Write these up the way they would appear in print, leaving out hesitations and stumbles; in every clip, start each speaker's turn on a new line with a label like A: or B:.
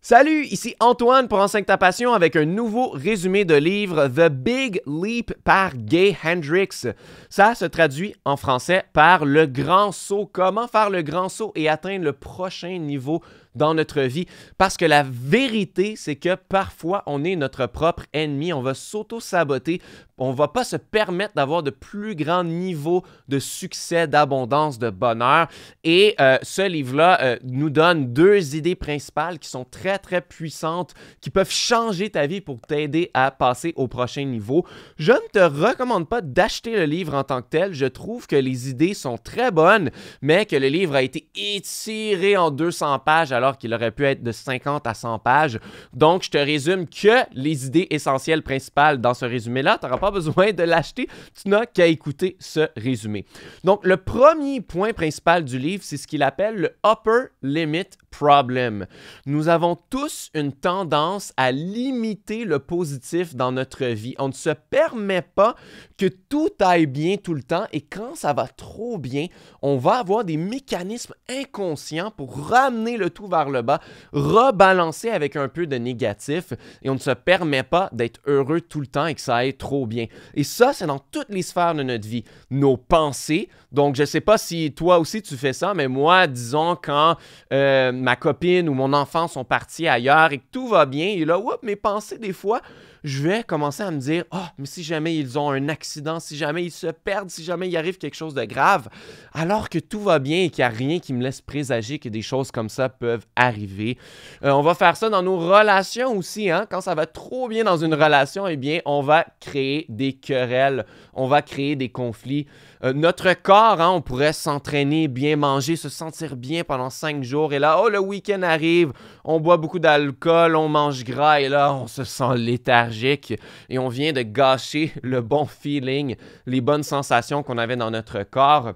A: Salut, ici Antoine pour Enseigne ta passion avec un nouveau résumé de livre The Big Leap par Gay Hendricks. Ça se traduit en français par le grand saut. Comment faire le grand saut et atteindre le prochain niveau dans notre vie? Parce que la vérité, c'est que parfois, on est notre propre ennemi. On va s'auto-saboter. On ne va pas se permettre d'avoir de plus grands niveaux de succès, d'abondance, de bonheur. Et ce livre-là nous donne deux idées principales qui sont très, très puissantes, qui peuvent changer ta vie pour t'aider à passer au prochain niveau. Je ne te recommande pas d'acheter le livre en tant que tel. Je trouve que les idées sont très bonnes, mais que le livre a été étiré en 200 pages alors qu'il aurait pu être de 50 à 100 pages. Donc, je te résume que les idées essentielles principales dans ce résumé-là. Tu n'auras pas besoin de l'acheter. Tu n'as qu'à écouter ce résumé. Donc, le premier point principal du livre, c'est ce qu'il appelle le Upper Limit Problem. Nous avons tous une tendance à limiter le positif dans notre vie. On ne se permet pas que tout aille bien tout le temps et quand ça va trop bien, on va avoir des mécanismes inconscients pour ramener le tout vers le bas, rebalancer avec un peu de négatif et on ne se permet pas d'être heureux tout le temps et que ça aille trop bien. Et ça, c'est dans toutes les sphères de notre vie. Nos pensées, donc je ne sais pas si toi aussi tu fais ça, mais moi, disons quand ma copine ou mon enfant sont partis ailleurs et que tout va bien, et là, mes pensées des fois, je vais commencer à me dire « Ah, mais si jamais ils ont un accident, si jamais ils se perdent, si jamais il arrive quelque chose de grave, alors que tout va bien et qu'il n'y a rien qui me laisse présager que des choses comme ça peuvent arriver. » On va faire ça dans nos relations aussi. Hein? Quand ça va trop bien dans une relation, eh bien, on va créer des querelles, on va créer des conflits. Notre corps, on pourrait s'entraîner, bien manger, se sentir bien pendant 5 jours. Et là, le week-end arrive, on boit beaucoup d'alcool, on mange gras et là, on se sent léthargique et on vient de gâcher le bon feeling, les bonnes sensations qu'on avait dans notre corps.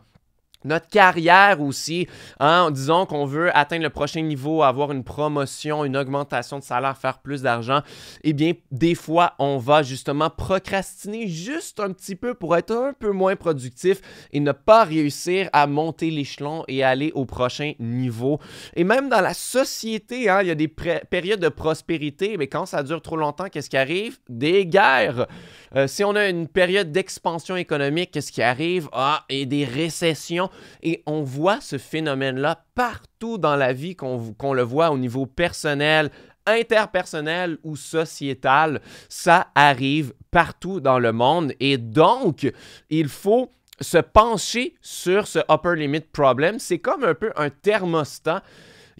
A: Notre carrière aussi, disons qu'on veut atteindre le prochain niveau, avoir une promotion, une augmentation de salaire, faire plus d'argent, eh bien, des fois, on va justement procrastiner juste un petit peu pour être un peu moins productif et ne pas réussir à monter l'échelon et aller au prochain niveau. Et même dans la société, il y a des périodes de prospérité, mais quand ça dure trop longtemps, qu'est-ce qui arrive? Des guerres. Si on a une période d'expansion économique, qu'est-ce qui arrive? Et des récessions. Et on voit ce phénomène-là partout dans la vie, qu'on le voit au niveau personnel, interpersonnel ou sociétal. Ça arrive partout dans le monde. Et donc, il faut se pencher sur ce upper limit problem. C'est comme un peu un thermostat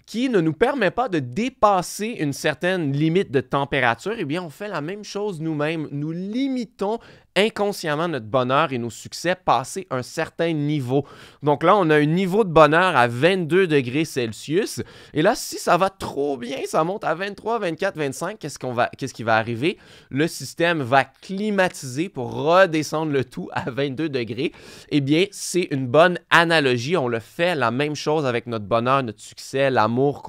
A: qui ne nous permet pas de dépasser une certaine limite de température. Eh bien, on fait la même chose nous-mêmes. Nous limitons inconsciemment notre bonheur et nos succès passer un certain niveau. Donc là, on a un niveau de bonheur à 22 degrés Celsius. Et là, si ça va trop bien, ça monte à 23, 24, 25, qu'est-ce qui va arriver? Le système va climatiser pour redescendre le tout à 22 degrés. Eh bien, c'est une bonne analogie. On le fait la même chose avec notre bonheur, notre succès, l'amour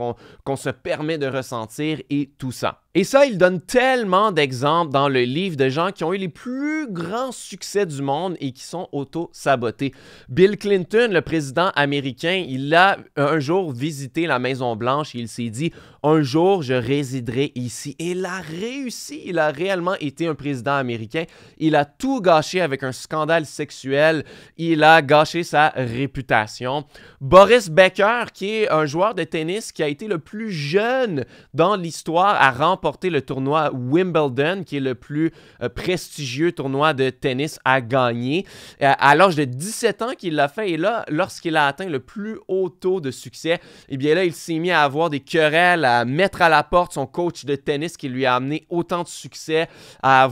A: qu'on se permet de ressentir et tout ça. Et ça, il donne tellement d'exemples dans le livre de gens qui ont eu les plus grands succès du monde et qui sont auto-sabotés. Bill Clinton, le président américain, il a un jour visité la Maison-Blanche et il s'est dit « Un jour, je résiderai ici ». Et il a réussi, il a réellement été un président américain. Il a tout gâché avec un scandale sexuel, il a gâché sa réputation. Boris Becker, qui est un joueur de tennis qui a été le plus jeune dans l'histoire à remporter le tournoi Wimbledon, qui est le plus prestigieux tournoi de tennis à gagner. À l'âge de 17 ans qu'il l'a fait, et là, lorsqu'il a atteint le plus haut taux de succès, eh bien là, il s'est mis à avoir des querelles, à mettre à la porte son coach de tennis qui lui a amené autant de succès, à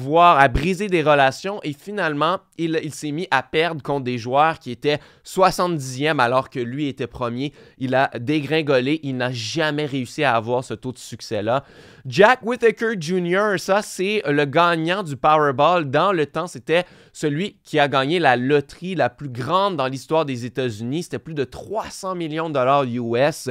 A: briser des relations, et finalement, il s'est mis à perdre contre des joueurs qui étaient 70e alors que lui était premier. Il a dégringolé, il n'a jamais réussi à avoir ce taux de succès-là. Jack Jack Whittaker Jr., ça, c'est le gagnant du Powerball. Dans le temps, c'était celui qui a gagné la loterie la plus grande dans l'histoire des États-Unis. C'était plus de 300 millions de dollars US.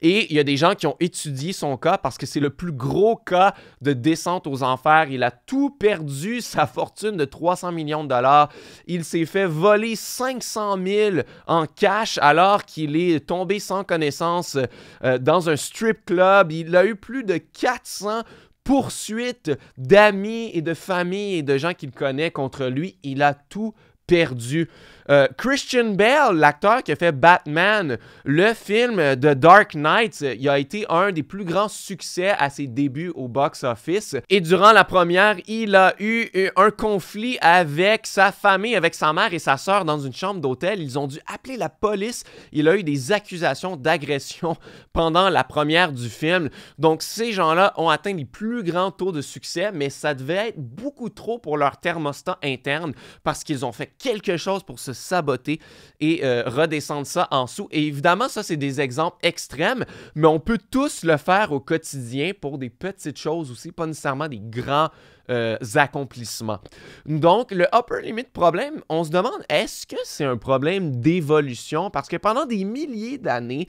A: Et il y a des gens qui ont étudié son cas parce que c'est le plus gros cas de descente aux enfers. Il a tout perdu, sa fortune de 300 millions de dollars. Il s'est fait voler 500 000 en cash alors qu'il est tombé sans connaissance dans un strip club. Il a eu plus de 400 poursuites d'amis et de famille et de gens qu'il connaît contre lui. Il a tout perdu. Christian Bale, l'acteur qui a fait Batman, le film de Dark Knight, il a été un des plus grands succès à ses débuts au box-office. Et durant la première, il a eu un conflit avec sa famille, avec sa mère et sa sœur dans une chambre d'hôtel. Ils ont dû appeler la police. Il a eu des accusations d'agression pendant la première du film. Donc, ces gens-là ont atteint les plus grands taux de succès, mais ça devait être beaucoup trop pour leur thermostat interne parce qu'ils ont fait quelque chose pour se saboter et redescendre ça en dessous. Et évidemment, ça, c'est des exemples extrêmes, mais on peut tous le faire au quotidien pour des petites choses aussi, pas nécessairement des grands accomplissements. Donc, le upper limit problème, on se demande, est-ce que c'est un problème d'évolution? Parce que pendant des milliers d'années,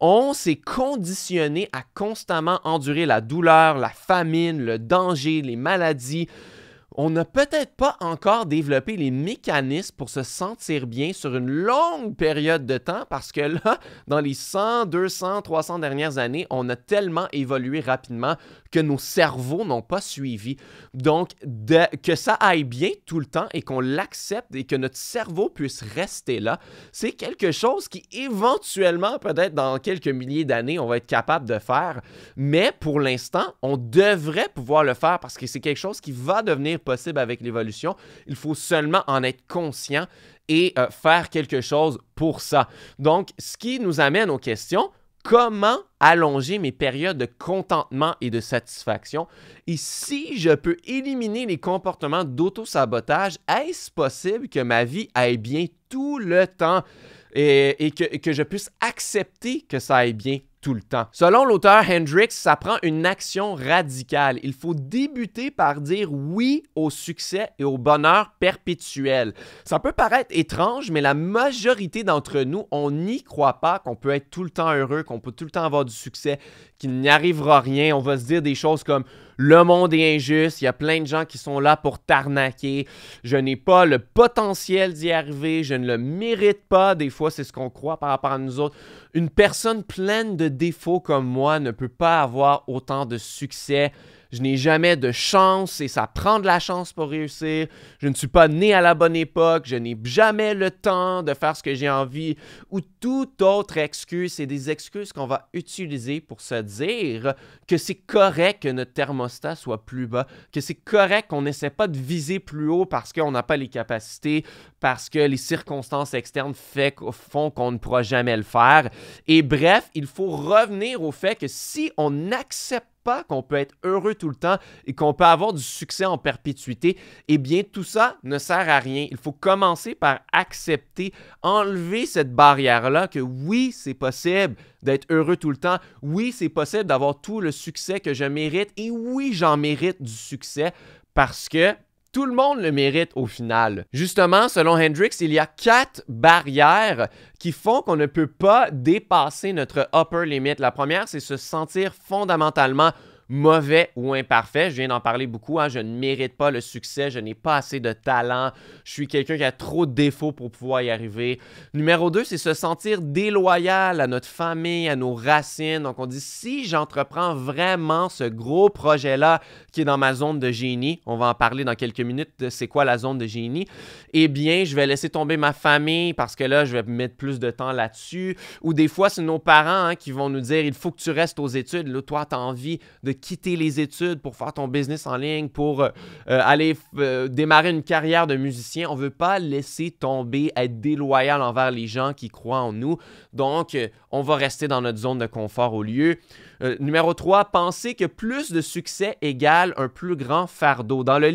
A: on s'est conditionné à constamment endurer la douleur, la famine, le danger, les maladies. On n'a peut-être pas encore développé les mécanismes pour se sentir bien sur une longue période de temps parce que là, dans les 100, 200, 300 dernières années, on a tellement évolué rapidement que nos cerveaux n'ont pas suivi. Donc, que ça aille bien tout le temps et qu'on l'accepte et que notre cerveau puisse rester là, c'est quelque chose qui éventuellement, peut-être dans quelques milliers d'années, on va être capable de faire. Mais pour l'instant, on devrait pouvoir le faire parce que c'est quelque chose qui va devenir possible avec l'évolution. Il faut seulement en être conscient et faire quelque chose pour ça. Donc, ce qui nous amène aux questions. Comment allonger mes périodes de contentement et de satisfaction? Et si je peux éliminer les comportements d'auto-sabotage, est-ce possible que ma vie aille bien tout le temps et que je puisse accepter que ça aille bien tout le temps? Selon l'auteur Hendricks, ça prend une action radicale. Il faut débuter par dire oui au succès et au bonheur perpétuel. Ça peut paraître étrange, mais la majorité d'entre nous, on n'y croit pas qu'on peut être tout le temps heureux, qu'on peut tout le temps avoir du succès, qu'il n'y arrivera rien. On va se dire des choses comme « Le monde est injuste, il y a plein de gens qui sont là pour t'arnaquer, je n'ai pas le potentiel d'y arriver, je ne le mérite pas. » Des fois, c'est ce qu'on croit par rapport à nous autres. Une personne pleine de défauts comme moi ne peut pas avoir autant de succès. Je n'ai jamais de chance et ça prend de la chance pour réussir. Je ne suis pas né à la bonne époque. Je n'ai jamais le temps de faire ce que j'ai envie. Ou toute autre excuse. C'est des excuses qu'on va utiliser pour se dire que c'est correct que notre thermostat soit plus bas, que c'est correct qu'on n'essaie pas de viser plus haut parce qu'on n'a pas les capacités, parce que les circonstances externes font qu'on ne pourra jamais le faire. Et bref, il faut revenir au fait que si on n'accepte pas qu'on peut être heureux tout le temps et qu'on peut avoir du succès en perpétuité, eh bien, tout ça ne sert à rien. Il faut commencer par accepter, enlever cette barrière-là que oui, c'est possible d'être heureux tout le temps. Oui, c'est possible d'avoir tout le succès que je mérite et oui, j'en mérite du succès parce que tout le monde le mérite au final. Justement, selon Hendricks, il y a 4 barrières qui font qu'on ne peut pas dépasser notre upper limit. La première, c'est se sentir fondamentalement mauvais ou imparfait. Je viens d'en parler beaucoup. Je ne mérite pas le succès. Je n'ai pas assez de talent. Je suis quelqu'un qui a trop de défauts pour pouvoir y arriver. Numéro 2, c'est se sentir déloyal à notre famille, à nos racines. Donc, on dit, si j'entreprends vraiment ce gros projet-là qui est dans ma zone de génie, on va en parler dans quelques minutes de c'est quoi la zone de génie, eh bien, je vais laisser tomber ma famille parce que là, je vais mettre plus de temps là-dessus. Ou des fois, c'est nos parents qui vont nous dire, il faut que tu restes aux études. Là, toi, tu as envie de quitter les études pour faire ton business en ligne, pour aller démarrer une carrière de musicien. On ne veut pas laisser tomber, être déloyal envers les gens qui croient en nous. Donc, on va rester dans notre zone de confort au lieu. Numéro 3, penser que plus de succès égale un plus grand fardeau. Dans le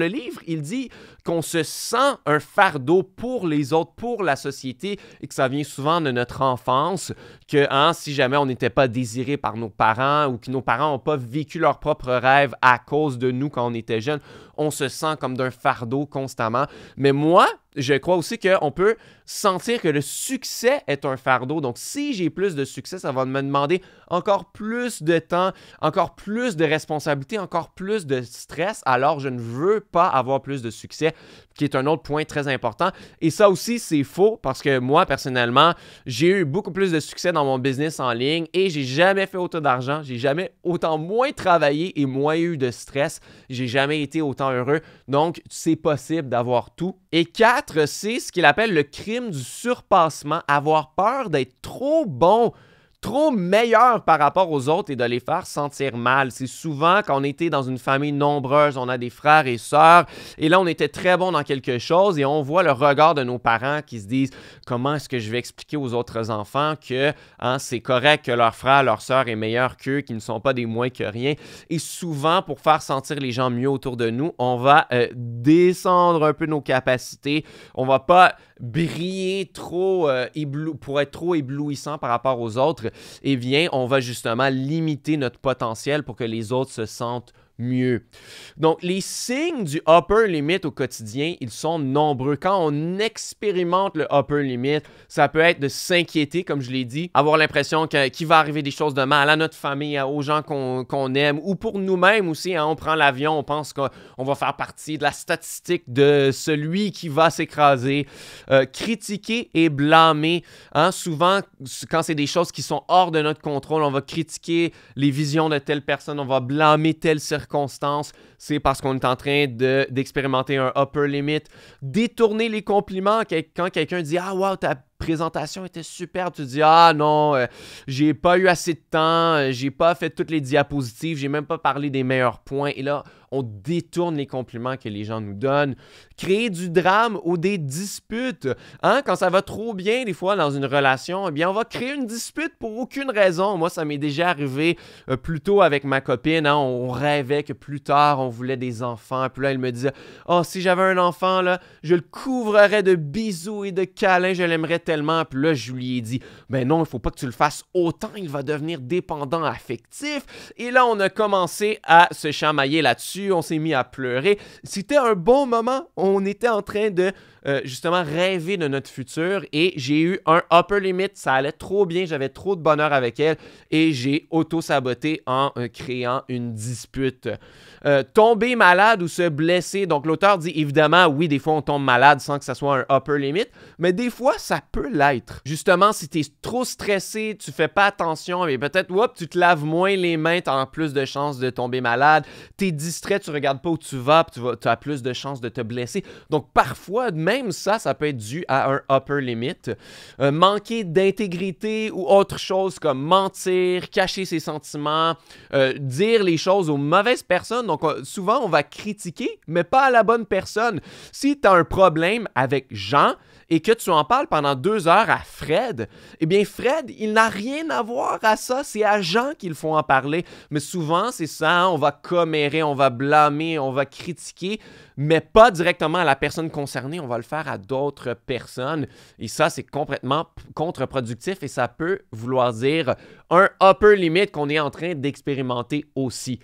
A: livre, il dit qu'on se sent un fardeau pour les autres, pour la société, et que ça vient souvent de notre enfance, que si jamais on n'était pas désiré par nos parents ou que nos parents n'ont pas vécu leurs propres rêves à cause de nous quand on était jeunes, on se sent comme d'un fardeau constamment. Mais moi, je crois aussi qu'on peut sentir que le succès est un fardeau. Donc, si j'ai plus de succès, ça va me demander encore plus de temps, encore plus de responsabilités, encore plus de stress. Alors, je ne veux pas avoir plus de succès, qui est un autre point très important. Et ça aussi, c'est faux parce que moi, personnellement, j'ai eu beaucoup plus de succès dans mon business en ligne et j'ai jamais fait autant d'argent. J'ai jamais autant moins travaillé et moins eu de stress. J'ai jamais été autant heureux. Donc, c'est possible d'avoir tout. Et 4, c'est ce qu'il appelle le crime du surpassement, avoir peur d'être trop bon, trop meilleur par rapport aux autres et de les faire sentir mal. C'est souvent quand on était dans une famille nombreuse, on a des frères et sœurs, et là on était très bon dans quelque chose et on voit le regard de nos parents qui se disent « Comment est-ce que je vais expliquer aux autres enfants que c'est correct que leur frère, leur sœur est meilleur qu'eux, qu'ils ne sont pas des moins que rien? » Et souvent, pour faire sentir les gens mieux autour de nous, on va descendre un peu nos capacités, on va pas briller trop pour être trop éblouissant par rapport aux autres. Eh bien, on va justement limiter notre potentiel pour que les autres se sentent mieux. Donc, les signes du upper limit au quotidien, ils sont nombreux. Quand on expérimente le upper limit, ça peut être de s'inquiéter, comme je l'ai dit, avoir l'impression qu'il va arriver des choses de mal à notre famille, aux gens qu'on aime, ou pour nous-mêmes aussi. On prend l'avion, on pense qu'on va faire partie de la statistique de celui qui va s'écraser. Critiquer et blâmer. Souvent, quand c'est des choses qui sont hors de notre contrôle, on va critiquer les visions de telle personne, on va blâmer telle circonstance. C'est parce qu'on est en train d'expérimenter un upper limit. Détourner les compliments quand quelqu'un dit « Ah, wow, ta présentation était super », tu dis « Ah non, j'ai pas eu assez de temps, j'ai pas fait toutes les diapositives, j'ai même pas parlé des meilleurs points. » Et là, on détourne les compliments que les gens nous donnent. Créer du drame ou des disputes. Quand ça va trop bien, des fois, dans une relation, eh bien, on va créer une dispute pour aucune raison. Moi, ça m'est déjà arrivé plus tôt avec ma copine. On rêvait que plus tard, on voulait des enfants. Puis là, elle me disait « Oh, si j'avais un enfant, là, je le couvrerais de bisous et de câlins, je l'aimerais tellement. » Puis là, je lui ai dit « Ben non, il faut pas que tu le fasses autant, il va devenir dépendant affectif. » Et là, on a commencé à se chamailler là-dessus. On s'est mis à pleurer. C'était un bon moment. On était en train de justement rêver de notre futur et j'ai eu un upper limit. Ça allait trop bien. J'avais trop de bonheur avec elle et j'ai auto-saboté en créant une dispute. Tomber malade ou se blesser. Donc, l'auteur dit évidemment, oui, des fois, on tombe malade sans que ça soit un upper limit, mais des fois, ça peut l'être. Justement, si tu es trop stressé, tu fais pas attention, mais peut-être, tu te laves moins les mains, tu as plus de chances de tomber malade. Tu es distrait, tu regardes pas où tu vas, puis tu as plus de chances de te blesser. Donc, parfois, même ça peut être dû à un upper limit. Manquer d'intégrité ou autre chose comme mentir, cacher ses sentiments, dire les choses aux mauvaises personnes. Donc, souvent, on va critiquer, mais pas à la bonne personne. Si tu as un problème avec Jean et que tu en parles pendant 2 heures à Fred, eh bien, Fred, il n'a rien à voir à ça. C'est à Jean qu'il faut en parler. Mais souvent, c'est ça, on va commérer, on va blâmer, on va critiquer, mais pas directement à la personne concernée. On va le faire à d'autres personnes. Et ça, c'est complètement contre-productif et ça peut vouloir dire un upper limit qu'on est en train d'expérimenter aussi.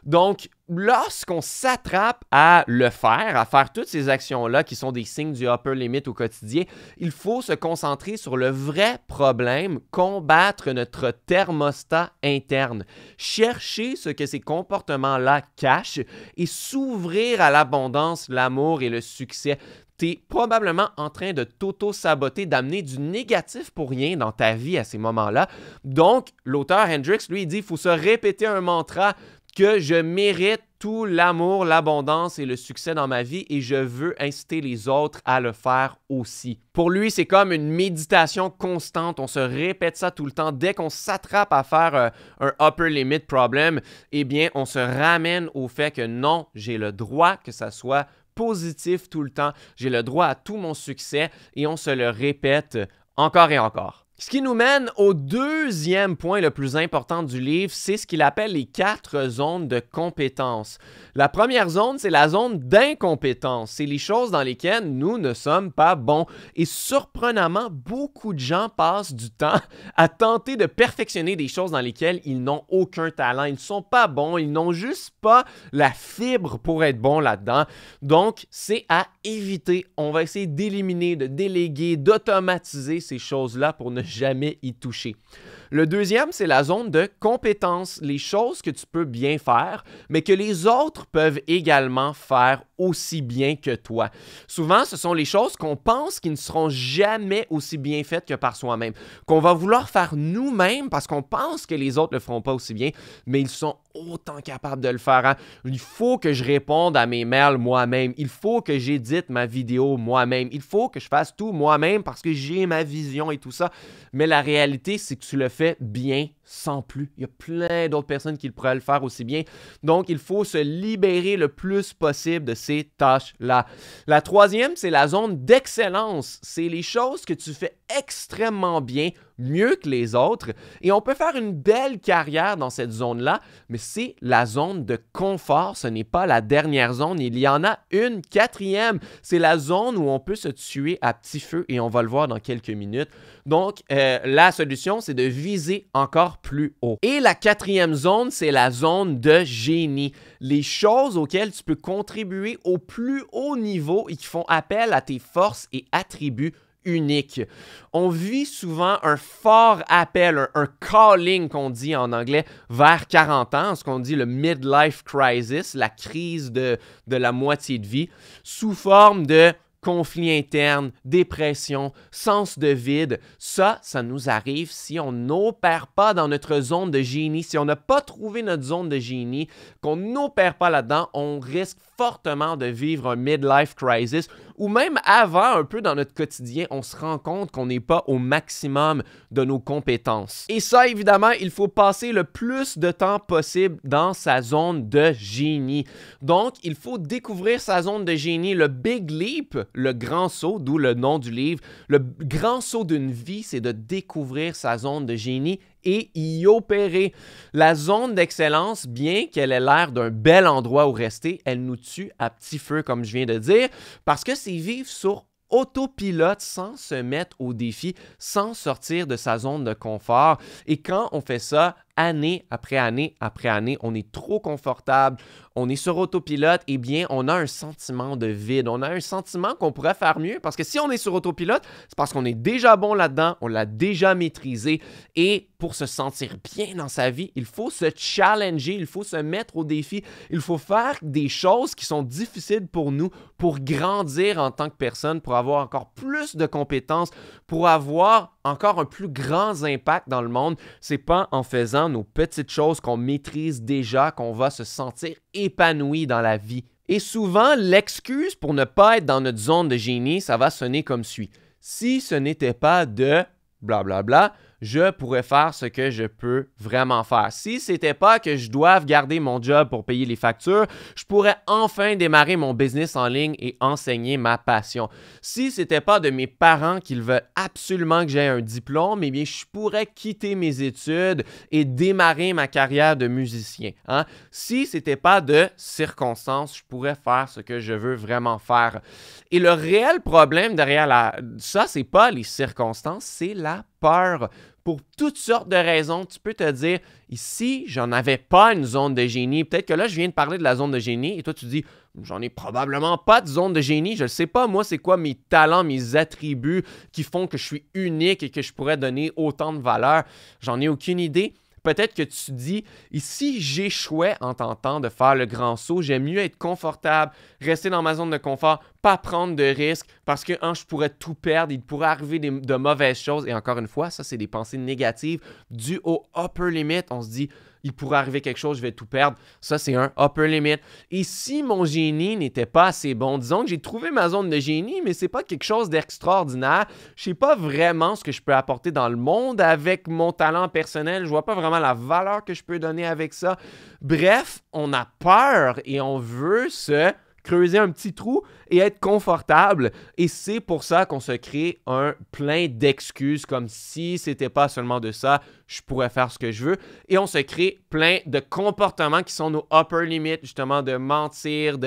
A: Donc, lorsqu'on s'attrape à le faire, à faire toutes ces actions-là qui sont des signes du upper limit au quotidien, il faut se concentrer sur le vrai problème, combattre notre thermostat interne, chercher ce que ces comportements-là cachent et s'ouvrir à l'abondance, l'amour et le succès. Tu es probablement en train de t'auto-saboter, d'amener du négatif pour rien dans ta vie à ces moments-là. Donc, l'auteur Hendricks, lui, il dit qu'il faut se répéter un mantra que je mérite tout l'amour, l'abondance et le succès dans ma vie et je veux inciter les autres à le faire aussi. Pour lui, c'est comme une méditation constante. On se répète ça tout le temps. Dès qu'on s'attrape à faire un upper limit problem, eh bien, on se ramène au fait que non, j'ai le droit que ça soit positif tout le temps. J'ai le droit à tout mon succès et on se le répète encore et encore. Ce qui nous mène au deuxième point le plus important du livre, c'est ce qu'il appelle les 4 zones de compétence. La première zone, c'est la zone d'incompétence. C'est les choses dans lesquelles nous ne sommes pas bons. Et surprenamment, beaucoup de gens passent du temps à tenter de perfectionner des choses dans lesquelles ils n'ont aucun talent. Ils ne sont pas bons, ils n'ont juste pas la fibre pour être bons là-dedans. Donc, c'est à éviter. On va essayer d'éliminer, de déléguer, d'automatiser ces choses-là pour ne jamais y toucher. Le deuxième, c'est la zone de compétence, les choses que tu peux bien faire, mais que les autres peuvent également faire aussi bien que toi. Souvent, ce sont les choses qu'on pense qui ne seront jamais aussi bien faites que par soi-même, qu'on va vouloir faire nous-mêmes parce qu'on pense que les autres ne le feront pas aussi bien, mais ils sont autant capables de le faire. Hein? Il faut que je réponde à mes mails moi-même, il faut que j'édite ma vidéo moi-même, il faut que je fasse tout moi-même parce que j'ai ma vision et tout ça. Mais la réalité, c'est que tu le fais bien sans plus. Il y a plein d'autres personnes qui pourraient le faire aussi bien. Donc, il faut se libérer le plus possible de ces tâches-là. La troisième, c'est la zone d'excellence. C'est les choses que tu fais extrêmement bien, mieux que les autres. Et on peut faire une belle carrière dans cette zone-là, mais c'est la zone de confort. Ce n'est pas la dernière zone. Il y en a une quatrième. C'est la zone où on peut se tuer à petit feu et on va le voir dans quelques minutes. Donc, la solution, c'est de viser encore plus haut. Et la quatrième zone, c'est la zone de génie. Les choses auxquelles tu peux contribuer au plus haut niveau et qui font appel à tes forces et attributs unique. On vit souvent un fort appel, un calling qu'on dit en anglais, vers 40 ans, ce qu'on dit le midlife crisis, la crise de la moitié de vie, sous forme de conflits internes, dépression, sens de vide. Ça nous arrive si on n'opère pas dans notre zone de génie. Si on n'a pas trouvé notre zone de génie, qu'on n'opère pas là-dedans, on risque fortement de vivre un midlife crisis ou même avant, un peu dans notre quotidien, on se rend compte qu'on n'est pas au maximum de nos compétences. Et ça, évidemment, il faut passer le plus de temps possible dans sa zone de génie. Donc, il faut découvrir sa zone de génie, le Big Leap, le grand saut, d'où le nom du livre. Le grand saut d'une vie, c'est de découvrir sa zone de génie et y opérer. La zone d'excellence, bien qu'elle ait l'air d'un bel endroit où rester, elle nous tue à petit feu, comme je viens de dire, parce que c'est vivre sur autopilote sans se mettre au défi, sans sortir de sa zone de confort. Et quand on fait ça, année après année après année, on est trop confortable, on est sur autopilote, eh bien, on a un sentiment de vide. On a un sentiment qu'on pourrait faire mieux parce que si on est sur autopilote, c'est parce qu'on est déjà bon là-dedans, on l'a déjà maîtrisé. Et pour se sentir bien dans sa vie, il faut se challenger, il faut se mettre au défi, il faut faire des choses qui sont difficiles pour nous pour grandir en tant que personne, pour avoir encore plus de compétences, pour avoir encore un plus grand impact dans le monde. C'est pas en faisant nos petites choses qu'on maîtrise déjà qu'on va se sentir épanoui dans la vie. Et souvent, l'excuse pour ne pas être dans notre zone de génie, ça va sonner comme suit. Si ce n'était pas de blablabla, je pourrais faire ce que je peux vraiment faire. Si c'était pas que je doive garder mon job pour payer les factures, je pourrais enfin démarrer mon business en ligne et enseigner ma passion. Si c'était pas de mes parents qui veulent absolument que j'aie un diplôme, eh bien, je pourrais quitter mes études et démarrer ma carrière de musicien. Hein? Si c'était pas de circonstances, je pourrais faire ce que je veux vraiment faire. Et le réel problème derrière ça, c'est pas les circonstances, c'est la peur. Pour toutes sortes de raisons, tu peux te dire, ici, j'en avais pas une zone de génie. Peut-être que là, je viens de parler de la zone de génie et toi, tu dis, j'en ai probablement pas de zone de génie. Je ne sais pas, moi, c'est quoi mes talents, mes attributs qui font que je suis unique et que je pourrais donner autant de valeur. J'en ai aucune idée. Peut-être que tu dis, ici, j'échouais en tentant de faire le grand saut. J'aime mieux être confortable, rester dans ma zone de confort, pas prendre de risques parce que je pourrais tout perdre, il pourrait arriver de mauvaises choses. Et encore une fois, ça, c'est des pensées négatives dues au upper limit. On se dit, il pourrait arriver quelque chose, je vais tout perdre. Ça, c'est un upper limit. Et si mon génie n'était pas assez bon, disons que j'ai trouvé ma zone de génie, mais c'est pas quelque chose d'extraordinaire. Je sais pas vraiment ce que je peux apporter dans le monde avec mon talent personnel. Je vois pas vraiment la valeur que je peux donner avec ça. Bref, on a peur et on veut se creuser un petit trou et être confortable. Et c'est pour ça qu'on se crée un plein d'excuses, comme si c'était pas seulement de ça, je pourrais faire ce que je veux. Et on se crée plein de comportements qui sont nos upper limits, justement, de mentir,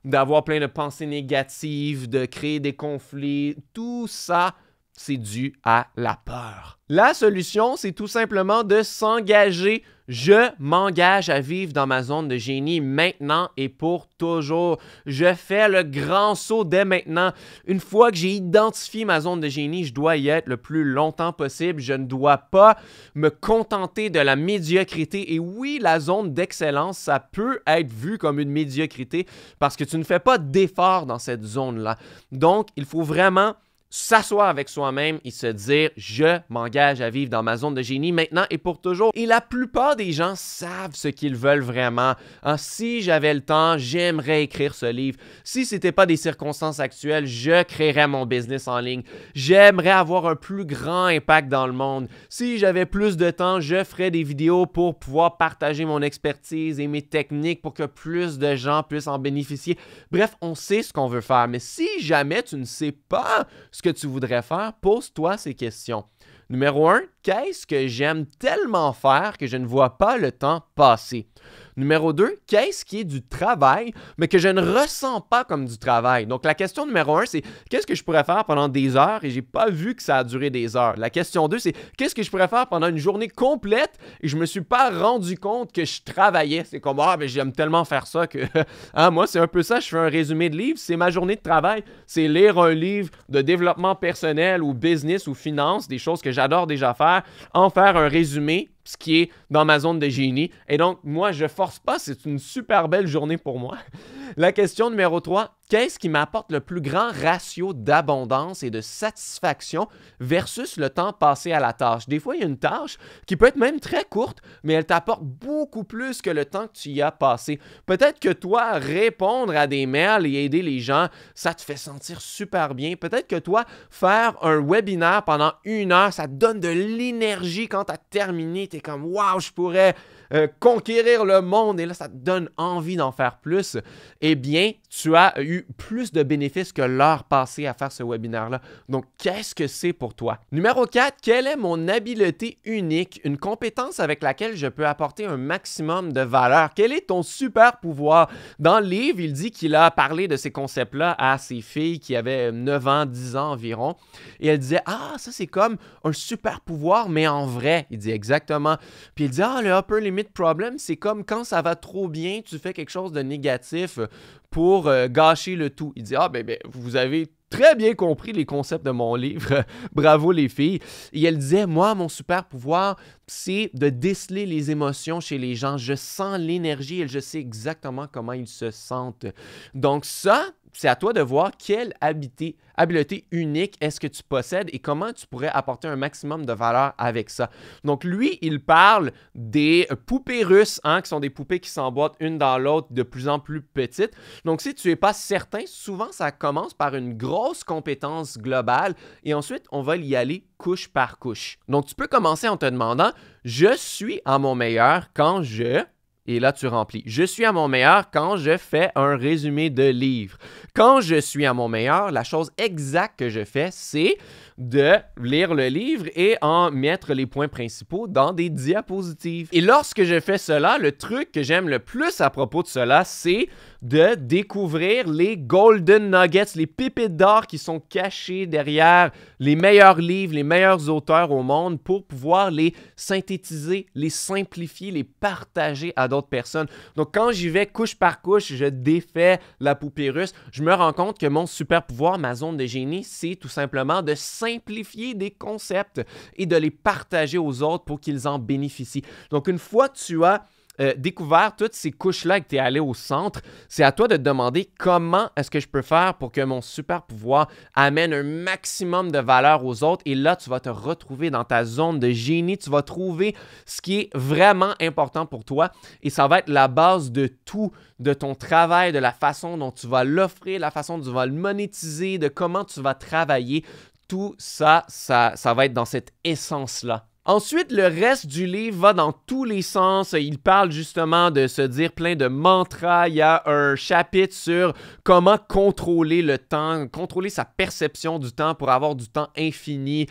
A: d'avoir plein de pensées négatives, de créer des conflits. Tout ça, c'est dû à la peur. La solution, c'est tout simplement de s'engager. Je m'engage à vivre dans ma zone de génie maintenant et pour toujours. Je fais le grand saut dès maintenant. Une fois que j'ai identifié ma zone de génie, je dois y être le plus longtemps possible. Je ne dois pas me contenter de la médiocrité. Et oui, la zone d'excellence, ça peut être vu comme une médiocrité parce que tu ne fais pas d'effort dans cette zone-là. Donc, il faut vraiment s'asseoir avec soi-même et se dire « Je m'engage à vivre dans ma zone de génie maintenant et pour toujours ». Et la plupart des gens savent ce qu'ils veulent vraiment. Si j'avais le temps, j'aimerais écrire ce livre. Si ce n'était pas des circonstances actuelles, je créerais mon business en ligne. J'aimerais avoir un plus grand impact dans le monde. Si j'avais plus de temps, je ferais des vidéos pour pouvoir partager mon expertise et mes techniques pour que plus de gens puissent en bénéficier. Bref, on sait ce qu'on veut faire. Mais si jamais tu ne sais pas ce que tu voudrais faire, pose-toi ces questions. Numéro 1, qu'est-ce que j'aime tellement faire que je ne vois pas le temps passer? Numéro 2, qu'est-ce qui est du travail, mais que je ne ressens pas comme du travail? Donc, la question numéro 1, c'est qu'est-ce que je pourrais faire pendant des heures et je n'ai pas vu que ça a duré des heures? La question 2, c'est qu'est-ce que je pourrais faire pendant une journée complète et je ne me suis pas rendu compte que je travaillais? C'est comme, mais j'aime tellement faire ça que, moi, c'est un peu ça, je fais un résumé de livre, c'est ma journée de travail, c'est lire un livre de développement personnel ou business ou finance, des choses que j'adore déjà faire, en faire un résumé, ce qui est dans ma zone de génie. Et donc, moi, je force pas, c'est une super belle journée pour moi. La question numéro 3, qu'est-ce qui m'apporte le plus grand ratio d'abondance et de satisfaction versus le temps passé à la tâche? Des fois, il y a une tâche qui peut être même très courte, mais elle t'apporte beaucoup plus que le temps que tu y as passé. Peut-être que toi, répondre à des mails et aider les gens, ça te fait sentir super bien. Peut-être que toi, faire un webinaire pendant 1 heure, ça te donne de l'énergie quand tu as terminé. Tu es comme « Wow, je pourrais conquérir le monde » et là, ça te donne envie d'en faire plus. Eh bien, tu as eu plus de bénéfices que l'heure passée à faire ce webinaire-là. Donc, qu'est-ce que c'est pour toi? Numéro 4, quelle est mon habileté unique, une compétence avec laquelle je peux apporter un maximum de valeur? Quel est ton super pouvoir? Dans le livre, il dit qu'il a parlé de ces concepts-là à ses filles qui avaient 9 ans, 10 ans environ. Et elle disait, ça c'est comme un super pouvoir, mais en vrai. Il dit exactement. Puis il dit, le upper limit problem, c'est comme quand ça va trop bien, tu fais quelque chose de négatif pour gâcher le tout. Il dit, vous avez très bien compris les concepts de mon livre. Bravo les filles. Et elle disait, moi, mon super pouvoir, c'est de déceler les émotions chez les gens. Je sens l'énergie et je sais exactement comment ils se sentent. Donc ça, c'est à toi de voir quelle habileté unique est-ce que tu possèdes et comment tu pourrais apporter un maximum de valeur avec ça. Donc lui, il parle des poupées russes, qui sont des poupées qui s'emboîtent une dans l'autre de plus en plus petites. Donc si tu n'es pas certain, souvent ça commence par une grosse compétence globale et ensuite on va y aller couche par couche. Donc tu peux commencer en te demandant, je suis à mon meilleur quand je... Et là, tu remplis. Je suis à mon meilleur quand je fais un résumé de livre. Quand je suis à mon meilleur, la chose exacte que je fais, c'est de lire le livre et en mettre les points principaux dans des diapositives. Et lorsque je fais cela, le truc que j'aime le plus à propos de cela, c'est de découvrir les golden nuggets, les pépites d'or qui sont cachées derrière les meilleurs livres, les meilleurs auteurs au monde pour pouvoir les synthétiser, les simplifier, les partager à d'autres personnes. Donc, quand j'y vais couche par couche, je défais la poupée russe, je me rends compte que mon super pouvoir, ma zone de génie, c'est tout simplement de simplifier des concepts et de les partager aux autres pour qu'ils en bénéficient. Donc, une fois que tu as découvert toutes ces couches-là et que tu es allé au centre, c'est à toi de te demander comment est-ce que je peux faire pour que mon super pouvoir amène un maximum de valeur aux autres. Et là, tu vas te retrouver dans ta zone de génie. Tu vas trouver ce qui est vraiment important pour toi et ça va être la base de tout, de ton travail, de la façon dont tu vas l'offrir, la façon dont tu vas le monétiser, de comment tu vas travailler. Tout ça, ça va être dans cette essence-là. Ensuite, le reste du livre va dans tous les sens. Il parle justement de se dire plein de mantras. Il y a un chapitre sur comment contrôler le temps, contrôler sa perception du temps pour avoir du temps infini.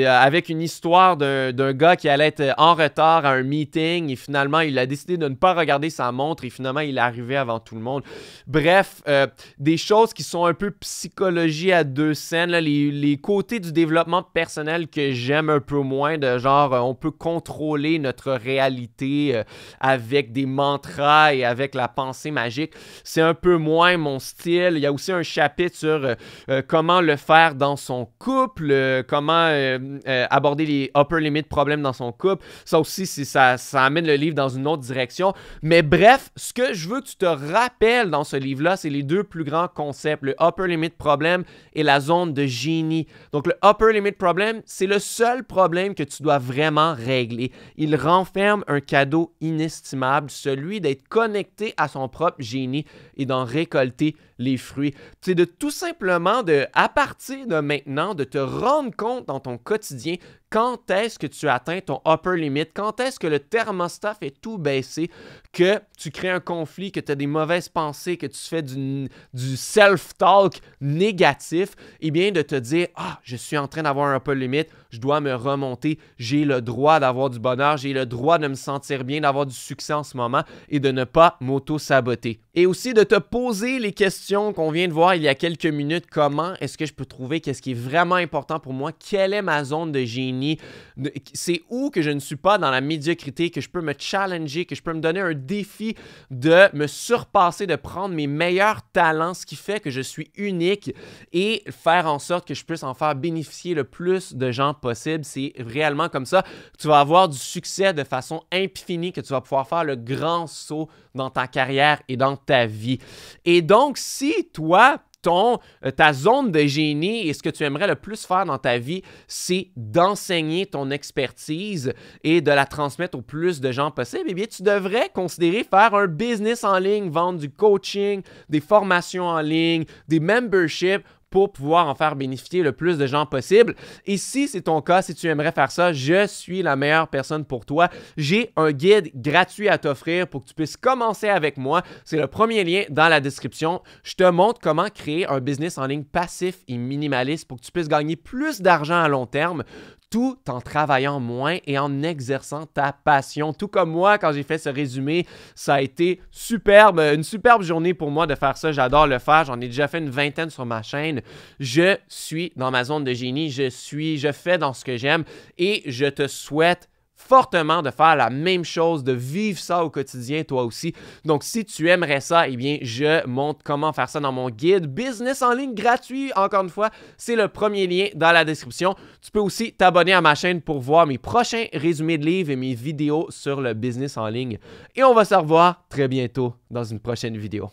A: Avec une histoire d'un gars qui allait être en retard à un meeting et finalement, il a décidé de ne pas regarder sa montre et finalement, il est arrivé avant tout le monde. Bref, des choses qui sont un peu psychologie à deux scènes, là, les côtés du développement personnel que j'aime un peu moins, de genre on peut contrôler notre réalité avec des mantras et avec la pensée magique. C'est un peu moins mon style. Il y a aussi un chapitre sur comment le faire dans son couple, comment aborder les upper limit problèmes dans son couple. Ça aussi, ça amène le livre dans une autre direction. Mais bref, ce que je veux que tu te rappelles dans ce livre-là, c'est les deux plus grands concepts, le upper limit problem et la zone de génie. Donc le upper limit problem, c'est le seul problème que tu dois vraiment régler. Il renferme un cadeau inestimable, celui d'être connecté à son propre génie et d'en récolter les fruits. C'est de tout simplement, à partir de maintenant, de te rendre compte dans ton quotidien quand est-ce que tu atteins ton upper limit, quand est-ce que le thermostat fait tout baisser, que tu crées un conflit, que tu as des mauvaises pensées, que tu fais du self-talk négatif, eh bien de te dire « Ah, je suis en train d'avoir un upper limit, je dois me remonter, j'ai le droit d'avoir du bonheur, j'ai le droit de me sentir bien, d'avoir du succès en ce moment et de ne pas m'auto-saboter. » Et aussi de te poser les questions qu'on vient de voir il y a quelques minutes. Comment est-ce que je peux trouver qu'est-ce qui est vraiment important pour moi? Quelle est ma zone de génie? C'est où que je ne suis pas dans la médiocrité, que je peux me challenger, que je peux me donner un défi de me surpasser, de prendre mes meilleurs talents, ce qui fait que je suis unique et faire en sorte que je puisse en faire bénéficier le plus de gens possible. C'est réellement comme ça que tu vas avoir du succès de façon infinie, que tu vas pouvoir faire le grand saut dans ta carrière et dans ta vie. Et donc, si toi, ta zone de génie et ce que tu aimerais le plus faire dans ta vie, c'est d'enseigner ton expertise et de la transmettre au plus de gens possible, eh bien, tu devrais considérer faire un business en ligne, vendre du coaching, des formations en ligne, des memberships, pour pouvoir en faire bénéficier le plus de gens possible. Et si c'est ton cas, si tu aimerais faire ça, je suis la meilleure personne pour toi. J'ai un guide gratuit à t'offrir pour que tu puisses commencer avec moi. C'est le premier lien dans la description. Je te montre comment créer un business en ligne passif et minimaliste pour que tu puisses gagner plus d'argent à long terme, tout en travaillant moins et en exerçant ta passion. Tout comme moi, quand j'ai fait ce résumé, ça a été superbe, une superbe journée pour moi de faire ça. J'adore le faire. J'en ai déjà fait une vingtaine sur ma chaîne. Je suis dans ma zone de génie. Je fais dans ce que j'aime et je te souhaite fortement de faire la même chose, de vivre ça au quotidien toi aussi. Donc, si tu aimerais ça, eh bien, je montre comment faire ça dans mon guide business en ligne gratuit. Encore une fois, c'est le premier lien dans la description. Tu peux aussi t'abonner à ma chaîne pour voir mes prochains résumés de livres et mes vidéos sur le business en ligne. Et on va se revoir très bientôt dans une prochaine vidéo.